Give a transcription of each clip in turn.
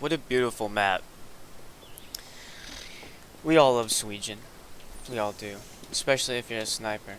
What a beautiful map. We all love suijin. We all do. Especially if you're a sniper.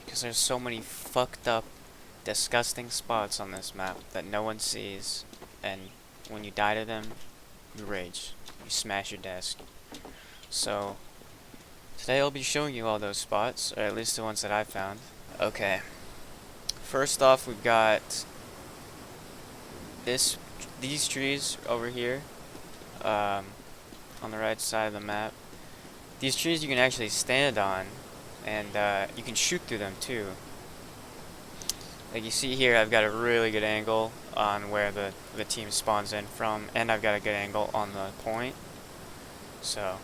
Because there's so many fucked up, disgusting spots on this map that no one sees. And when you die to them, you rage. You smash your desk. So, today I'll be showing you all those spots, or at least the ones that I found. Okay. First off, we've got these trees over here, on the right side of the map. These trees you can actually stand on, and you can shoot through them too. Like you see here, I've got a really good angle on where the team spawns in from, and I've got a good angle on the point. So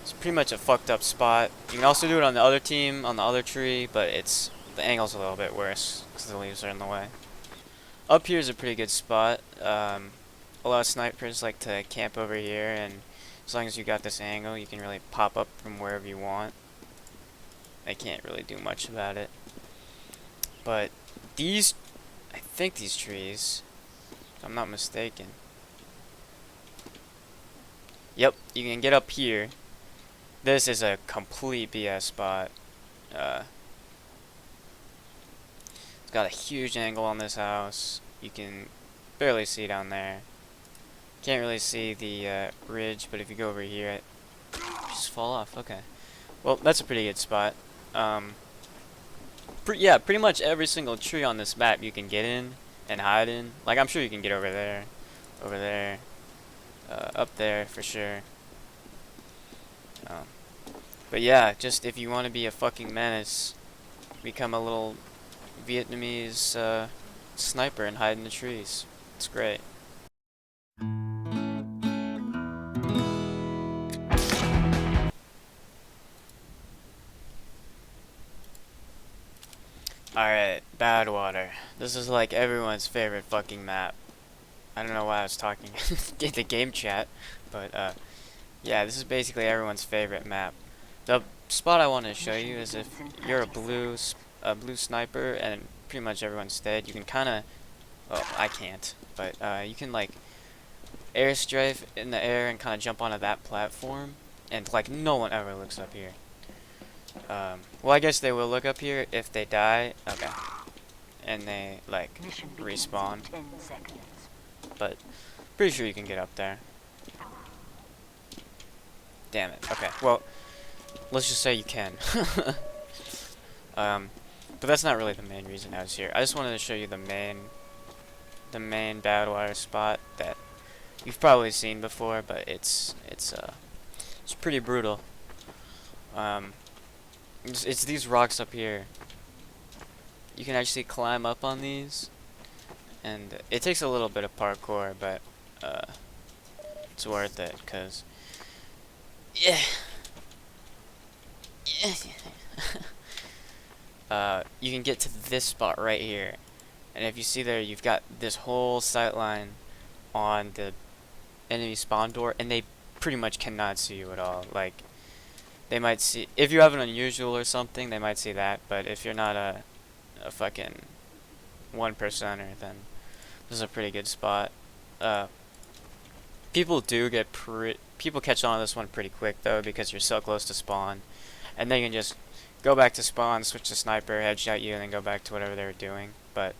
it's pretty much a fucked up spot. You can also do it on the other team, on the other tree, but the angle's a little bit worse because the leaves are in the way. Up here is a pretty good spot. A lot of snipers like to camp over here, and as long as you got this angle, you can really pop up from wherever you want. I can't really do much about it. But I think these trees, if I'm not mistaken. Yep, you can get up here. This is a complete BS spot. It's got a huge angle on this house. You can barely see down there. Can't really see the ridge, but if you go over here, it just fall off. Okay. Well, that's a pretty good spot. Yeah, pretty much every single tree on this map you can get in and hide in. Like, I'm sure you can get over there, up there for sure. But yeah, just if you want to be a fucking menace, become a little Vietnamese sniper and hide in the trees. It's great. Alright, Badwater. This is like everyone's favorite fucking map. I don't know why I was talking in the game chat, but yeah, this is basically everyone's favorite map. The spot I want to show you is if you're a blue sniper and pretty much everyone's dead, you can kind of, well, I can't, but you can like airstrafe in the air and kind of jump onto that platform, and like no one ever looks up here. Well, I guess they will look up here if they die. Okay. And they, like, respawn. But, pretty sure you can get up there. Damn it. Okay, well, let's just say you can. But that's not really the main reason I was here. I just wanted to show you the main Badwater spot that you've probably seen before, but it's pretty brutal. It's these rocks up here. You can actually climb up on these, and it takes a little bit of parkour, but it's worth it, cause yeah, you can get to this spot right here, and if you see there, you've got this whole sight line on the enemy spawn door, and they pretty much cannot see you at all. Like, they might see, if you have an unusual or something, they might see that, but if you're not a fucking 1%er, then this is a pretty good spot. People catch on to this one pretty quick though, because you're so close to spawn, and then you can just go back to spawn, switch to sniper, headshot you, and then go back to whatever they were doing. But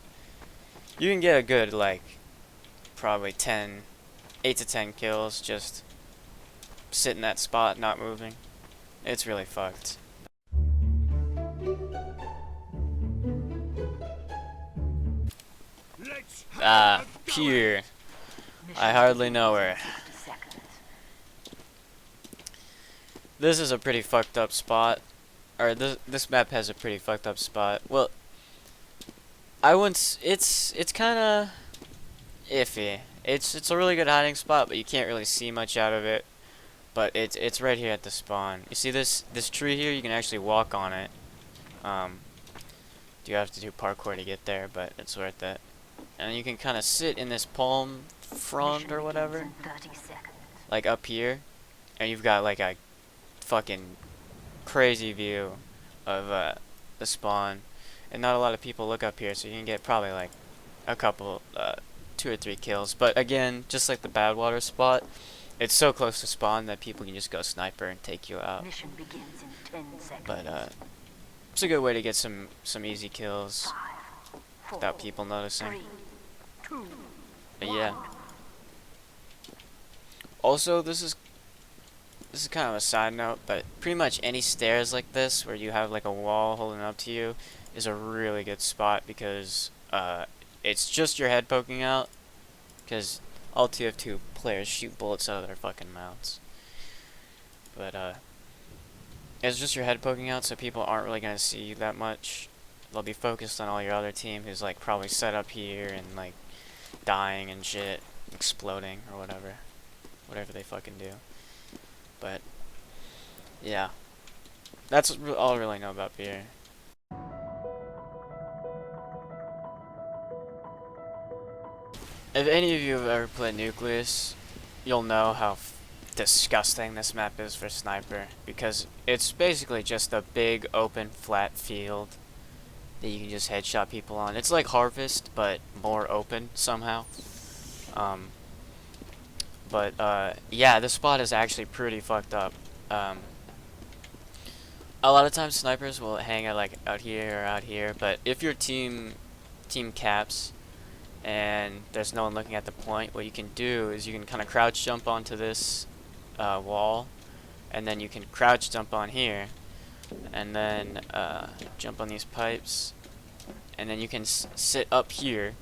you can get a good, like, probably 8 to 10 kills just sit in that spot, not moving. It's really fucked. Pier. I hardly know her. This is a pretty fucked up spot. Or this map has a pretty fucked up spot. Well, it's kinda iffy. It's a really good hiding spot, but you can't really see much out of it. But it's right here at the spawn. You see this tree here? You can actually walk on it. You have to do parkour to get there, but it's worth it. And you can kind of sit in this palm frond or whatever, like up here, and you've got like a fucking crazy view of the spawn. And not a lot of people look up here, so you can get probably like a couple, 2 or 3 kills. But again, just like the badwater spot, it's so close to spawn that people can just go sniper and take you out. Mission begins in 10 seconds. But it's a good way to get some easy kills 5, 4, without people noticing. 3, 2, But yeah. Also, this is kind of a side note, but pretty much any stairs like this where you have like a wall holding up to you is a really good spot because it's just your head poking out, because all TF2 players shoot bullets out of their fucking mouths. But it's just your head poking out, so people aren't really gonna see you that much. They'll be focused on all your other team who's like probably set up here and like dying and shit, exploding or whatever they fucking do. But yeah, that's all I really know about pier. If any of you have ever played Nucleus, you'll know how disgusting this map is for sniper, because it's basically just a big open flat field that you can just headshot people on. It's like Harvest, but more open somehow. Yeah, this spot is actually pretty fucked up. A lot of times snipers will hang out like out here or out here, but if your team caps and there's no one looking at the point, what you can do is you can kind of crouch jump onto this wall, and then you can crouch jump on here, and then jump on these pipes, and then you can sit up here,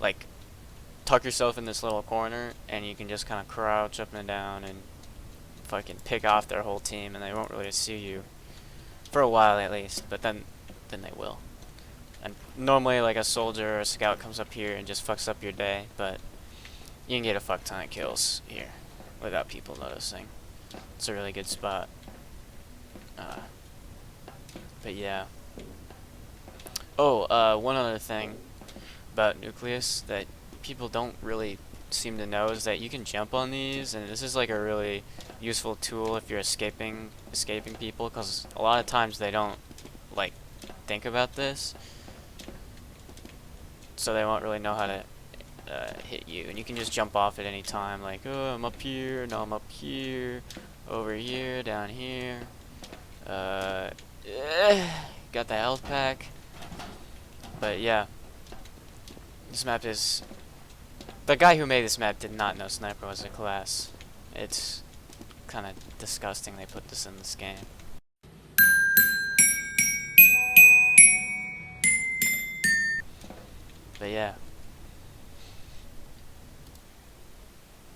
like tuck yourself in this little corner, and you can just kind of crouch up and down and fucking pick off their whole team, and they won't really see you for a while at least, but then they will. And normally like a soldier or a scout comes up here and just fucks up your day, but you can get a fuck ton of kills here without people noticing. It's a really good spot. But yeah. Oh, one other thing about Nucleus that people don't really seem to know is that you can jump on these, and this is like a really useful tool if you're escaping people, because a lot of times they don't like think about this, so they won't really know how to hit you, and you can just jump off at any time, like, oh, I'm up here, no, I'm up here, over here, down here. Got the health pack. But yeah, this map is... The guy who made this map did not know sniper was a class. It's kind of disgusting they put this in this game. But yeah.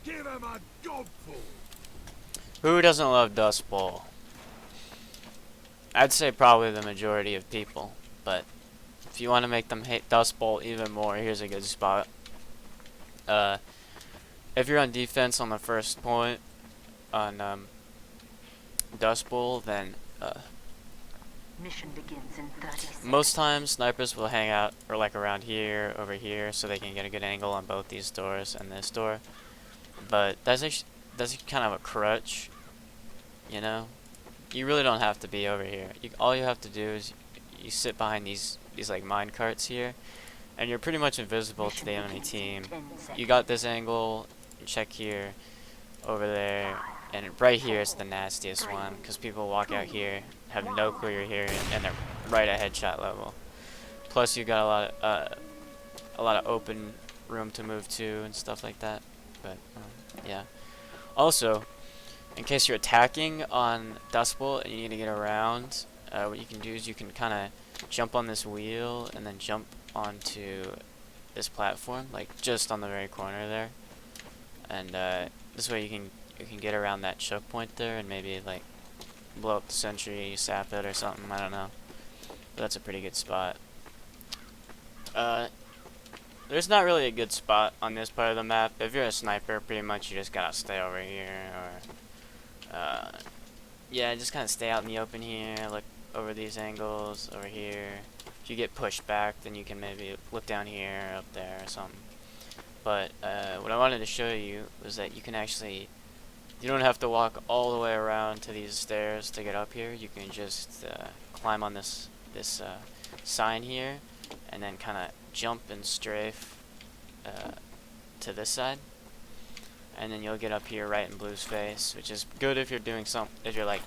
Give him a gobful. Who doesn't love dustbowl? I'd say probably the majority of people, but if you want to make them hate dustbowl even more, here's a good spot. If you're on defense on the first point on dustbowl, then Mission begins in 30 seconds. most times snipers will hang out or like around here, over here, so they can get a good angle on both these doors and this door. But that's kind of a crutch, you know. You really don't have to be over here. All you have to do is you sit behind these like mine carts here, and you're pretty much invisible to the enemy team. You got this angle. Check here, over there, and right here is the nastiest one, because people walk out here, have no clue you're here, and they're right at headshot level. Plus, you got a lot of open room to move to and stuff like that. But yeah. Also, in case you're attacking on dustbowl and you need to get around, what you can do is you can kind of jump on this wheel and then jump onto this platform, like just on the very corner there. And this way you can get around that choke point there and maybe like blow up the sentry, sap it or something, I don't know. But that's a pretty good spot. There's not really a good spot on this part of the map. If you're a sniper, pretty much you just gotta stay over here, or yeah, just kind of stay out in the open here, look over these angles, over here. If you get pushed back, then you can maybe look down here, up there, or something. But what I wanted to show you was that you can actually, you don't have to walk all the way around to these stairs to get up here. You can just climb on this sign here, and then kind of jump and strafe to this side, and then you'll get up here right in Blue's face, which is good if you're doing if you're like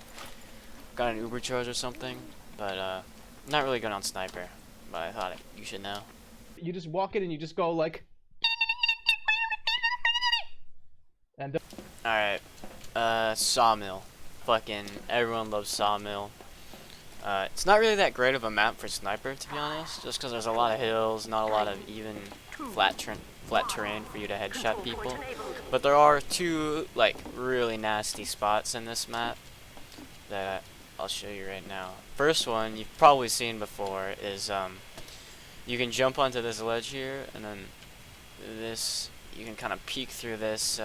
got an Uber charge or something, but not really good on sniper. But I thought you should know. You just walk in and you just go like, and Alright, sawmill. Fucking everyone loves sawmill. It's not really that great of a map for sniper, to be honest, just because there's a lot of hills, not a lot of even flat terrain for you to headshot people. But there are two like really nasty spots in this map that I'll show you right now. First one you've probably seen before is you can jump onto this ledge here, and then you can kind of peek through this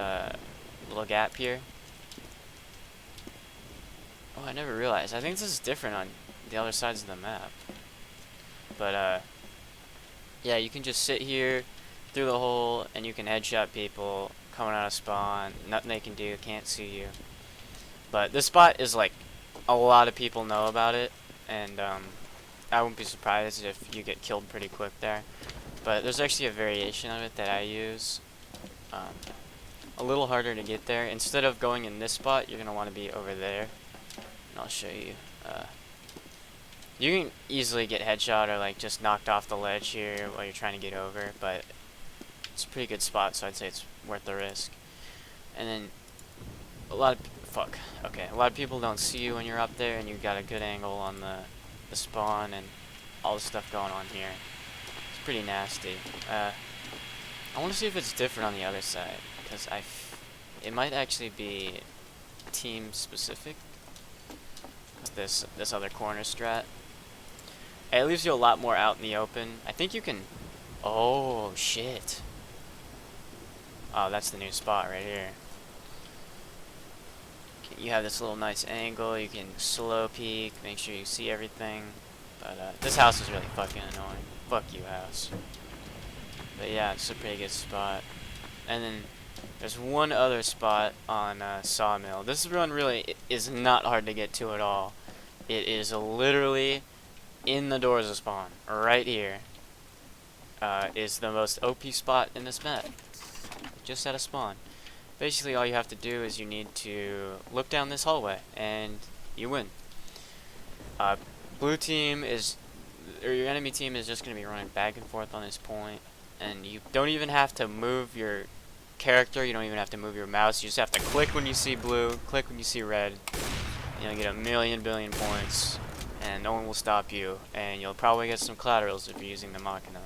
little gap here. Oh, I never realized. I think this is different on the other sides of the map. But yeah, you can just sit here through the hole and you can headshot people coming out of spawn. Nothing they can do, can't see you. But this spot is like a lot of people know about it, and I wouldn't be surprised if you get killed pretty quick there. But there's actually a variation of it that I use. A little harder to get there. Instead of going in this spot, you're gonna want to be over there. And I'll show you. You can easily get headshot or like just knocked off the ledge here while you're trying to get over, but it's a pretty good spot, so I'd say it's worth the risk. And then a lot of people don't see you when you're up there, and you've got a good angle on the spawn and all the stuff going on here. It's pretty nasty. I want to see if it's different on the other side, because it might actually be team specific. This other corner strat. It leaves you a lot more out in the open. I think you can. Oh shit! Oh, that's the new spot right here. You have this little nice angle. You can slow peek, make sure you see everything. But this house is really fucking annoying. Fuck you, house. But yeah, it's a pretty good spot. And then there's one other spot on Sawmill. This run really is not hard to get to at all. It is literally in the doors of spawn, right here. Is the most OP spot in this map. Just out of spawn. Basically, all you have to do is you need to look down this hallway, and you win. Blue team is, or your enemy team is just going to be running back and forth on this point, and you don't even have to move your character, you don't even have to move your mouse, you just have to click when you see blue, click when you see red. You'll get a million billion points, and no one will stop you, and you'll probably get some collaterals if you're using the Machina.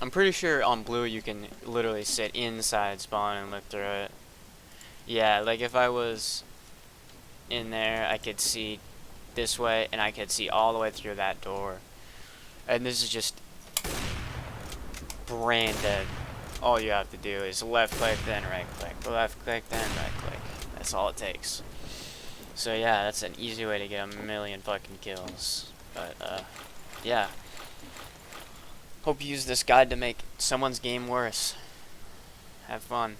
I'm pretty sure on blue you can literally sit inside spawn and look through it. Yeah, like if I was in there, I could see this way, and I could see all the way through that door. And this is just brain dead. All you have to do is left click, then right click, left click, then right click. That's all it takes. So yeah, that's an easy way to get a million fucking kills. But yeah. Hope you use this guide to make someone's game worse. Have fun.